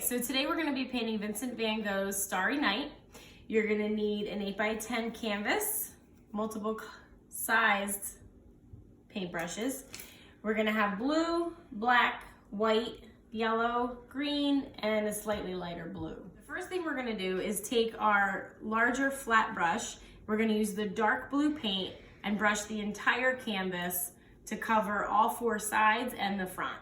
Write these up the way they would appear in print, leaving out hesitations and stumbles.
So today we're going to be painting Vincent Van Gogh's Starry Night. You're going to need an 8x10 canvas, multiple sized paintbrushes. We're going to have blue, black, white, yellow, green, and a slightly lighter blue. The first thing we're going to do is take our larger flat brush. We're going to use the dark blue paint and brush the entire canvas to cover all four sides and the front.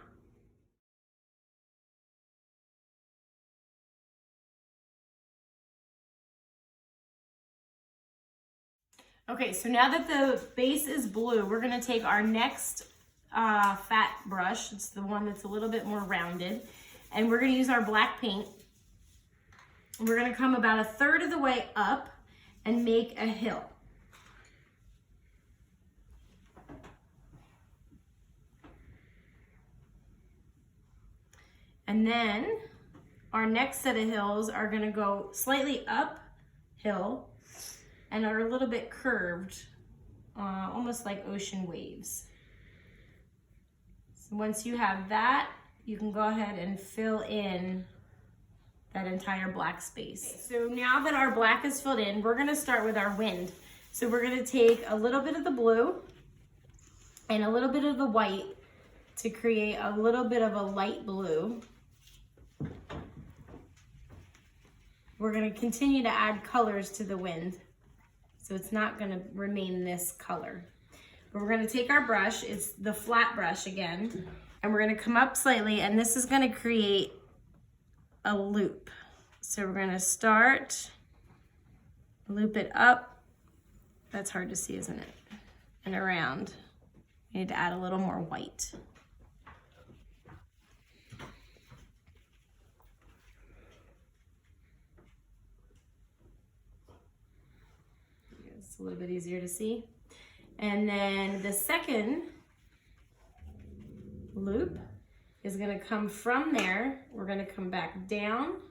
Okay, so now that the base is blue, we're gonna take our next fat brush. It's the one that's a little bit more rounded. And we're gonna use our black paint. We're gonna come about 1/3 of the way up and make a hill. And then our next set of hills are gonna go slightly uphill and are a little bit curved, almost like ocean waves. So once you have that, you can go ahead and fill in that entire black space. Okay, so now that our black is filled in, we're gonna start with our wind. So we're gonna take a little bit of the blue and a little bit of the white to create a little bit of a light blue. We're gonna continue to add colors to the wind. So it's not gonna remain this color. But we're gonna take our brush, it's the flat brush again, and we're gonna come up slightly, and this is gonna create a loop. So we're gonna start, loop it up. That's hard to see, isn't it? And around. We need to add a little more white. It's a little bit easier to see. And then the second loop is gonna come from there. We're gonna come back down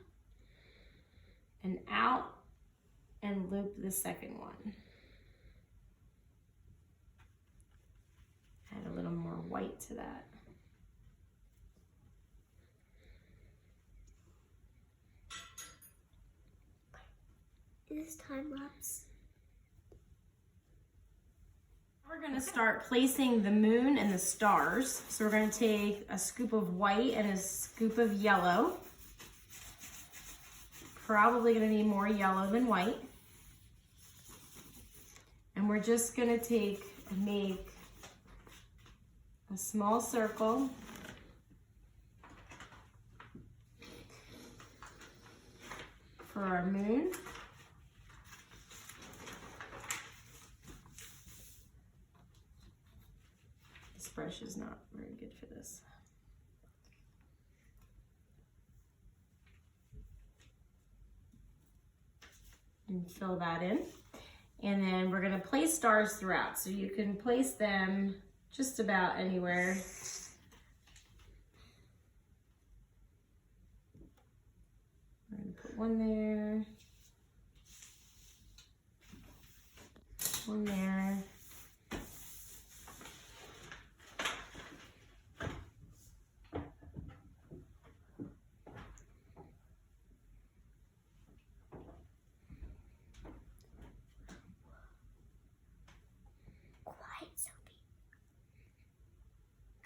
and out and loop the second one. Add a little more white to that. Is this time lapse? We're gonna start placing the moon and the stars. So we're gonna take a scoop of white and a scoop of yellow. Probably gonna need more yellow than white. And we're just gonna make a small circle. For our moon. This brush is not very good for this. And fill that in. And then we're gonna place stars throughout. So you can place them just about anywhere. We're gonna put one there. One there.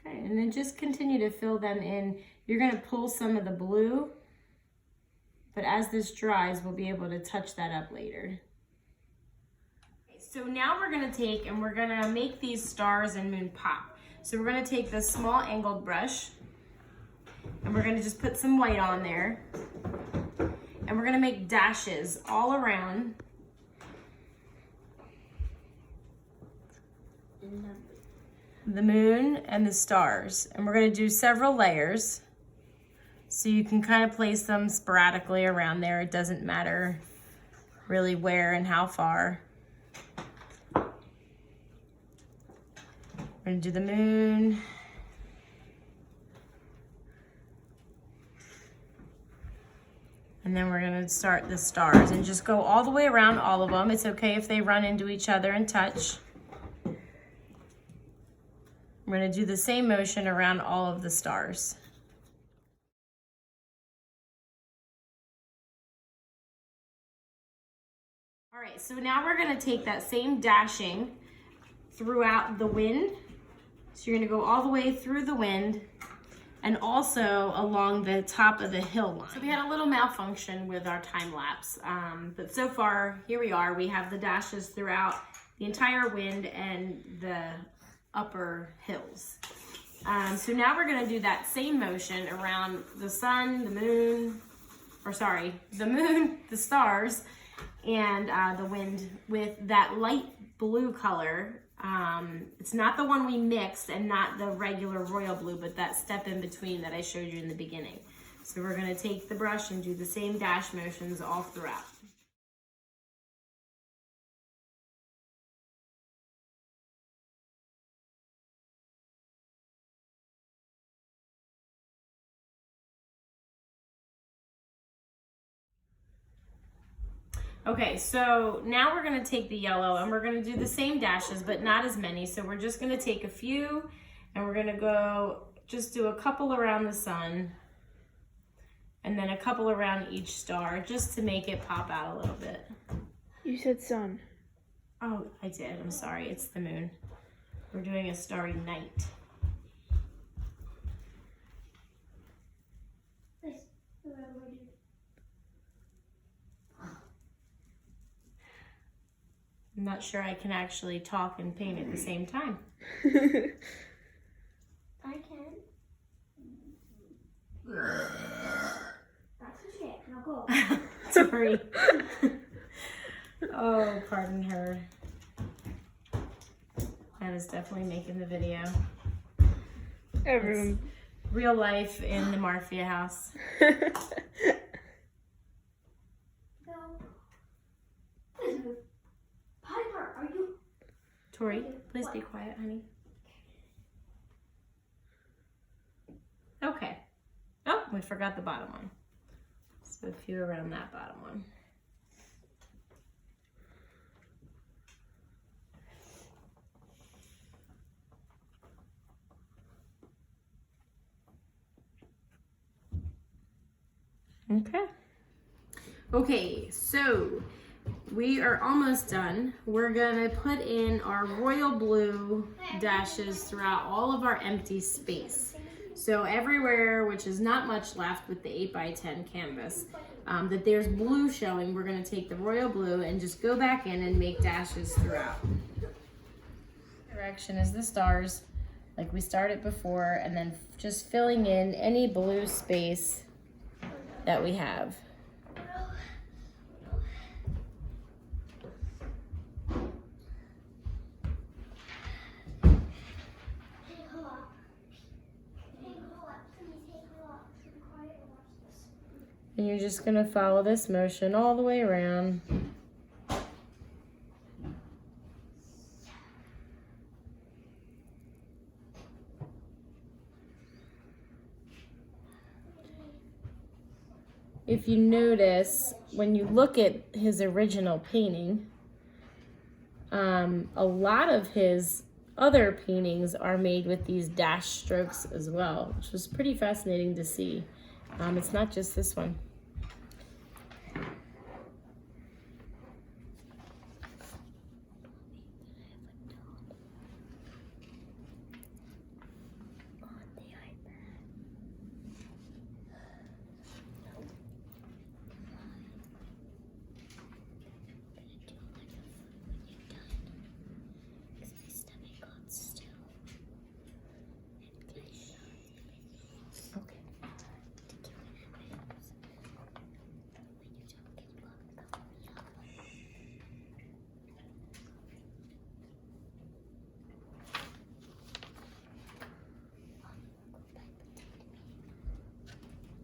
Okay, and then just continue to fill them in. You're gonna pull some of the blue, but as this dries, we'll be able to touch that up later. Okay, so now we're gonna take and we're gonna make these stars and moon pop. So we're gonna take this small angled brush and we're gonna just put some white on there. And we're gonna make dashes all around. The moon and the stars. And we're gonna do several layers. So you can kind of place them sporadically around there. It doesn't matter really where and how far. We're gonna do the moon. And then we're gonna start the stars and just go all the way around all of them. It's okay if they run into each other and touch. We're gonna do the same motion around all of the stars. All right, so now we're gonna take that same dashing throughout the wind. So you're gonna go all the way through the wind and also along the top of the hill line. So we had a little malfunction with our time lapse, but so far, here we are. We have the dashes throughout the entire wind and the upper hills. So now we're gonna do that same motion around the sun, the moon, the moon, the stars, and the wind with that light blue color. It's not the one we mixed and not the regular royal blue, but that step in between that I showed you in the beginning. So we're gonna take the brush and do the same dash motions all throughout. Okay, so now we're gonna take the yellow and we're gonna do the same dashes, but not as many. So we're just gonna take a few and we're gonna go just do a couple around the sun and then a couple around each star just to make it pop out a little bit. You said sun. Oh, I did, I'm sorry, it's the moon. We're doing a starry night. I'm not sure I can actually talk and paint at the same time. I can. That's a chick. Now go. Sorry. Oh, pardon her. Anna's definitely making the video. Everyone. It's real life in the Marfia house. Piper, are you? Tori, please be quiet, honey. Okay. Oh, we forgot the bottom one. So a few around that bottom one. Okay. Okay, so we are almost done. We're gonna put in our royal blue dashes throughout all of our empty space. So everywhere, which is not much left with the 8x10 canvas, that there's blue showing, we're gonna take the royal blue and just go back in and make dashes throughout. Direction is the stars, like we started before, and then just filling in any blue space that we have. And you're just gonna follow this motion all the way around. If you notice, when you look at his original painting, a lot of his other paintings are made with these dash strokes as well, which was pretty fascinating to see. It's not just this one.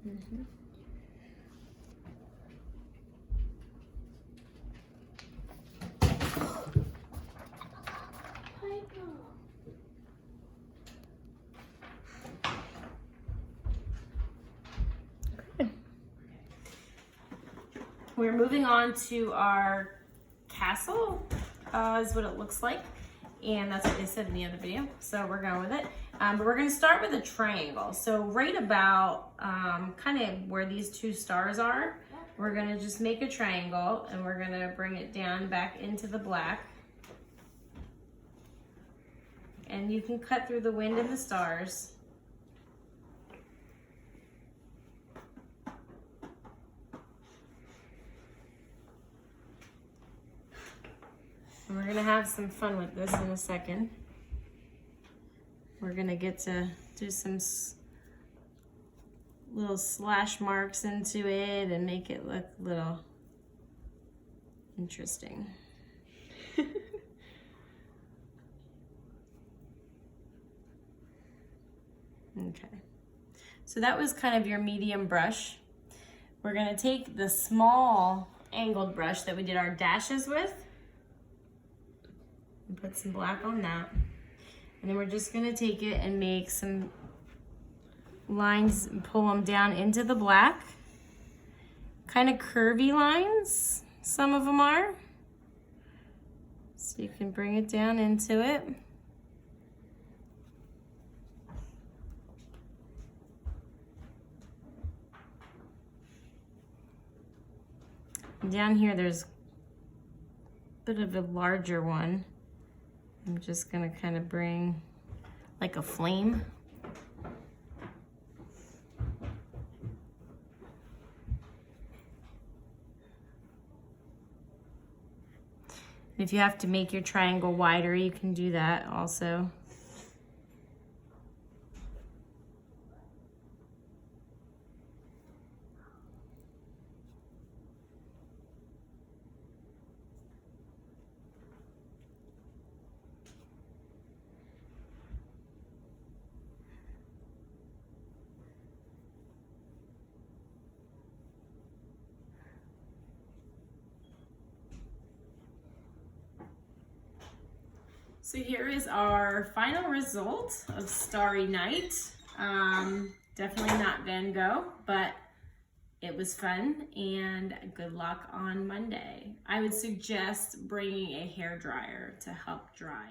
Mm-hmm. Okay. We're moving on to our castle, is what it looks like. And that's what they said in the other video. So we're going with it. But we're gonna start with a triangle. So right about kind of where these two stars are, we're gonna just make a triangle and we're gonna bring it down back into the black. And you can cut through the wind and the stars. And we're gonna have some fun with this in a second. We're gonna get to do some little slash marks into it and make it look a little interesting. Okay, so that was kind of your medium brush. We're gonna take the small angled brush that we did our dashes with and put some black on that. And then we're just gonna take it and make some lines and pull them down into the black. Kind of curvy lines, some of them are. So you can bring it down into it. And down here there's a bit of a larger one. I'm just gonna kind of bring like a flame. If you have to make your triangle wider, you can do that also. So here is our final result of Starry Night. Definitely not Van Gogh, but it was fun and good luck on Monday. I would suggest bringing a hairdryer to help dry.